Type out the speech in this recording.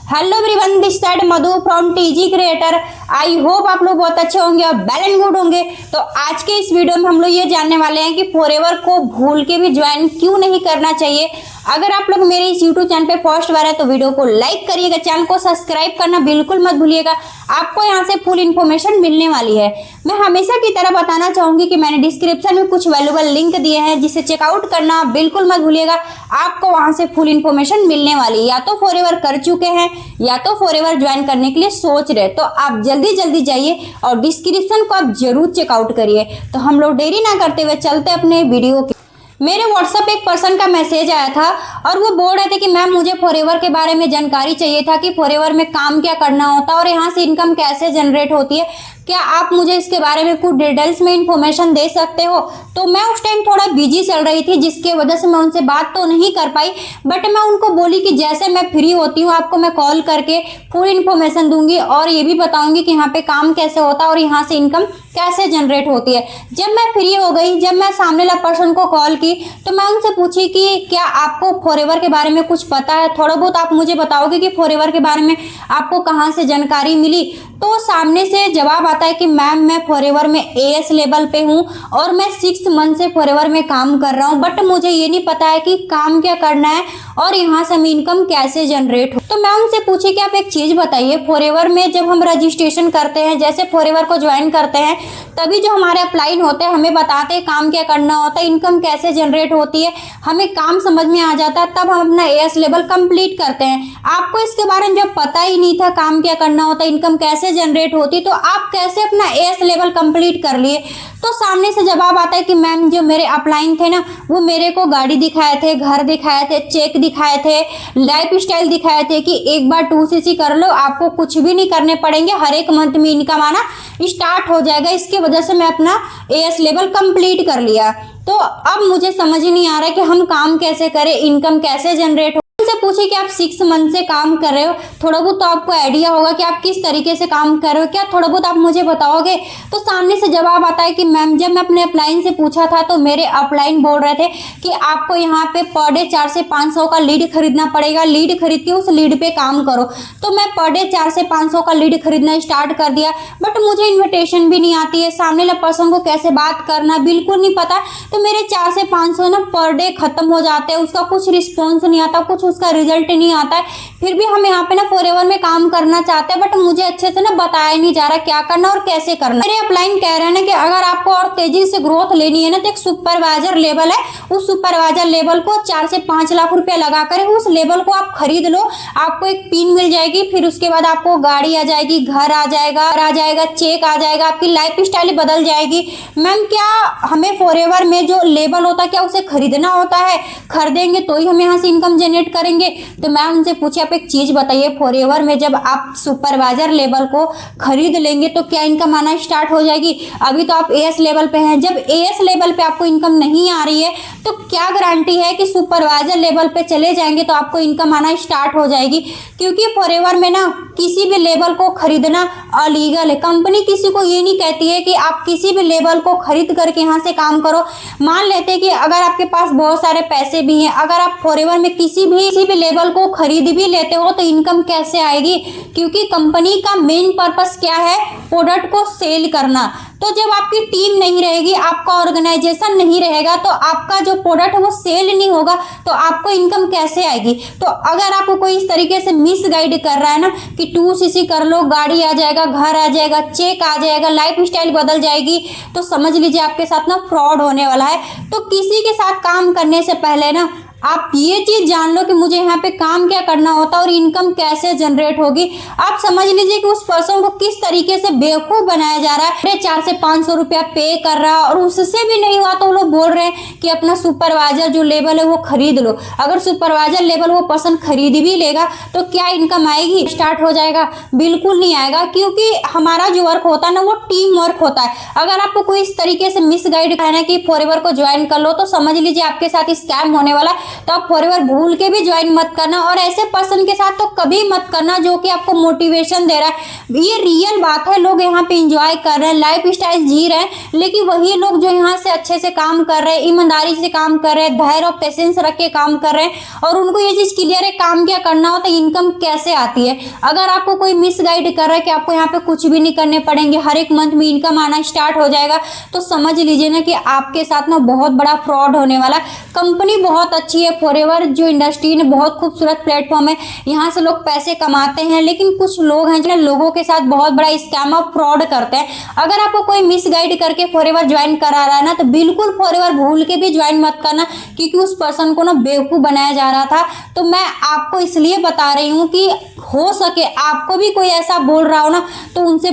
Hello everyone, this side Madhu from TG creator. I hope आप लोग बहुत अच्छे होंगे और वेल एंड गुड होंगे। तो आज के इस वीडियो में हम लोग ये जानने वाले हैं कि फॉरएवर को भूल के भी ज्वाइन क्यों नहीं करना चाहिए। अगर आप लोग मेरे इस यूट्यूब चैनल पे फर्स्ट बार है तो वीडियो को लाइक करिएगा, चैनल को सब्सक्राइब करना बिल्कुल मत भूलिएगा। आपको यहाँ से फुल इन्फॉर्मेशन मिलने वाली है। मैं हमेशा की तरह बताना चाहूंगी कि मैंने डिस्क्रिप्शन में कुछ वैल्यूबल लिंक दिए हैं जिसे चेकआउट करना बिल्कुल मत भूलिएगा। आपको वहां से फुल इन्फॉर्मेशन मिलने वाली है। या तो फॉरएवर कर चुके हैं या तो फॉरएवर ज्वाइन करने के लिए सोच रहे, तो आप जल्दी जल्दी जाइए और डिस्क्रिप्शन को आप जरूर चेकआउट करिए। तो हम लोग देरी ना करते हुए चलते अपने वीडियो के। मेरे व्हाट्सएप एक पर्सन का मैसेज आया था और वो बोल रहे थे कि मैम मुझे फॉरएवर के बारे में जानकारी चाहिए था कि फॉरएवर में काम क्या करना होता है और यहाँ से इनकम कैसे जनरेट होती है। क्या आप मुझे इसके बारे में कुछ डिटेल्स में इंफॉर्मेशन दे सकते हो? तो मैं उस टाइम थोड़ा बिजी चल रही थी जिसके वजह से मैं उनसे बात तो नहीं कर पाई, बट मैं उनको बोली कि जैसे मैं फ्री होती हूँ आपको मैं कॉल करके फुल इन्फॉर्मेशन दूंगी और ये भी बताऊंगी कि यहाँ पे काम कैसे होता है और यहाँ से इनकम कैसे जनरेट होती है। जब मैं फ्री हो गई, जब मैं सामने वाला पर्सन को कॉल की तो मैं उनसे पूछी कि क्या आपको फॉरएवर के बारे में कुछ पता है, थोड़ा बहुत आप मुझे बताओगे कि फॉरएवर के बारे में आपको कहाँ से जानकारी मिली। तो सामने से जवाब आता है कि मैम मैं फॉरएवर में एएस लेवल पे हूँ और मैं 6 मंथ से फॉरएवर में काम कर रहा हूँ, बट मुझे ये नहीं पता है कि काम क्या करना है और यहाँ से हमें इनकम कैसे जनरेट हो। तो मैं उनसे पूछी कि आप एक चीज बताइए, फॉरएवर में जब हम रजिस्ट्रेशन करते हैं, जैसे फॉरएवर को ज्वाइन करते हैं, तभी जो हमारे अपलाइन होते हैं हमें बताते हैं काम क्या करना होता है, इनकम कैसे जनरेट होती है, हमें काम समझ में आ जाता है, तब हम अपना एएस लेवल कंप्लीट करते हैं। आपको इसके बारे में जब पता ही नहीं था काम क्या करना होता है, इनकम कैसे जनरेट होती, तो आप कैसे अपना एएस लेवल कंप्लीट कर लिए? तो सामने से जवाब आता है कि मैम जो मेरे अपलाइन थे ना वो मेरे को गाड़ी दिखाए थे, घर दिखाए थे, चेक दिखाए थे, लाइफ स्टाइल दिखाए थे कि एक बार 2cc कर लो, आपको कुछ भी नहीं करने पड़ेंगे, हर एक मंथ में इनकम आना स्टार्ट हो जाएगा। इसके वजह से मैं अपना एएस लेवल कंप्लीट कर लिया। तो अब मुझे समझ ही नहीं आ रहा कि हम काम कैसे करें, इनकम कैसे जनरेट हो। से पूछे कि आप 6 मंथ से काम कर रहे हो, थोड़ा बहुत तो आपको आइडिया होगा कि आप किस तरीके से काम कर रहे हो, क्या थोड़ा बहुत आप मुझे बताओगे? तो सामने से जवाब आता है कि मैम जब मैं अपने अपलाइन से पूछा था तो मेरे अपलाइन बोल रहे थे कि आपको यहाँ पे पर डे 400 से 500 का लीड खरीदना पड़ेगा, लीड खरीद के उस लीड पे काम करो। तो मैं पर डे 400 से 500 का लीड खरीदना स्टार्ट कर दिया, बट मुझे इन्विटेशन भी नहीं आती है, सामने वाले पर्सन को कैसे बात करना बिल्कुल नहीं पता। तो मेरे 400 से 500 ना पर डे खत्म हो जाते हैं, उसका कुछ रिस्पॉन्स नहीं आता, कुछ उसका रिजल्ट नहीं आता है। फिर भी हम यहाँ पे ना फॉरएवर में काम करना चाहते हैं, बट मुझे अच्छे से ना बताया नहीं जा रहा क्या करना और कैसे करना। मेरे अपलाइन कह रहे हैं ना कि अगर आपको और तेजी से ग्रोथ लेनी है ना तो एक सुपरवाइजर लेवल है, उस सुपरवाइजर लेवल को 4 से 5 लाख रुपया लगा कर उस लेवल को आप खरीद लो, आपको एक पिन मिल जाएगी, फिर उसके बाद आपको गाड़ी आ जाएगी, घर आ जाएगा, चेक आ जाएगा, आपकी लाइफ स्टाइल बदल जाएगी। मैम क्या हमें फॉरएवर में जो लेवल होता है क्या उसे खरीदना होता है? खरीदेंगे तो ही हम यहाँ से इनकम जनरेट करेंगे। तो मैं उनसे पूछी आप एक चीज बताइए, फॉरएवर में जब आप सुपरवाइजर लेवल को खरीद लेंगे तो क्या इनकम आना स्टार्ट हो जाएगी? अभी तो आप एएस लेवल पे हैं, जब एएस लेवल पे आपको इनकम नहीं आ रही है तो क्या गारंटी है कि सुपरवाइजर लेवल पे चले जाएंगे तो आपको इनकम आना स्टार्ट हो जाएगी? क्योंकि फॉरएवर में ना किसी भी लेवल को खरीदना अलीगल है। कंपनी किसी को ये नहीं कहती है कि आप किसी भी लेवल को खरीद करके यहाँ से काम करो। मान लेते हैं कि अगर आपके पास बहुत सारे पैसे भी हैं, अगर आप फॉरएवर में किसी भी लेवल को खरीद भी लेते हो तो इनकम कैसे आएगी? क्योंकि कंपनी का मेन पर्पस क्या है? प्रोडक्ट को सेल करना। तो जब आपकी टीम नहीं रहेगी, आपका ऑर्गेनाइजेशन नहीं रहेगा, तो आपका जो प्रोडक्ट है वो सेल नहीं होगा, तो आपको इनकम कैसे आएगी? तो अगर आपको कोई इस तरीके से मिस गाइड कर रहा है ना कि 2cc कर लो, गाड़ी आ जाएगा, घर आ जाएगा, चेक आ जाएगा, लाइफ स्टाइल बदल जाएगी, तो समझ लीजिए आपके साथ ना फ्रॉड होने वाला है। तो किसी के साथ काम करने से पहले ना आप ये चीज जान लो कि मुझे यहाँ पे काम क्या करना होता है और इनकम कैसे जनरेट होगी। आप समझ लीजिए कि उस पर्सन को किस तरीके से बेवकूफ बनाया जा रहा है। 400 से 500 रुपया पे कर रहा है और उससे भी नहीं हुआ तो वो लोग बोल रहे हैं कि अपना सुपरवाइजर जो लेवल है वो खरीद लो। अगर सुपरवाइजर लेवल वो पर्सन खरीद भी लेगा तो क्या इनकम आएगी? स्टार्ट हो जाएगा? बिल्कुल नहीं आएगा, क्योंकि हमारा जो वर्क होता है ना वो टीम वर्क होता है। अगर आपको कोई इस तरीके से मिस गाइड करना है कि फॉरएवर को ज्वाइन कर लो तो समझ लीजिए आपके साथ स्कैम होने वाला है। तो आप फॉरएवर भूल के भी ज्वाइन मत करना। और ऐसे पर्सन के साथ तो कभी मत करना जो कि आपको मोटिवेशन दे रहा है। ये रियल बात है, लोग यहाँ पे इंजॉय कर रहे हैं, लाइफ स्टाइल जी रहे हैं, लेकिन वही लोग जो यहाँ से अच्छे से काम कर रहे हैं, ईमानदारी से काम कर रहे हैं, धैर्य और पेशेंस रख के काम कर रहे हैं और उनको ये चीज क्लियर है काम क्या करना होता है, इनकम कैसे आती है। अगर आपको कोई मिस गाइड कर रहा है कि आपको यहाँ पे कुछ भी नहीं करने पड़ेंगे, हर एक मंथ में इनकम आना स्टार्ट हो जाएगा, तो समझ लीजिए ना कि आपके साथ में बहुत बड़ा फ्रॉड होने वाला। कंपनी बहुत अच्छी है, फॉरएवर जो इंडस्ट्री है बहुत खूबसूरत प्लेटफॉर्म है, यहाँ से लोग पैसे कमाते हैं, लेकिन कुछ लोग हैं जो लोगों के साथ बहुत बड़ा स्कैम और फ्रॉड करते हैं। अगर आपको कोई मिस गाइड करके फॉरएवर ज्वाइन करा रहा है ना, तो बिल्कुल फॉरएवर भूल के भी ज्वाइन मत करना, क्योंकि उस पर्सन को ना बेवकूफ बनाया जा रहा था। तो मैं आपको इसलिए बता रही हूँ कि हो सके आपको भी कोई ऐसा बोल रहा हो ना, तो उनसे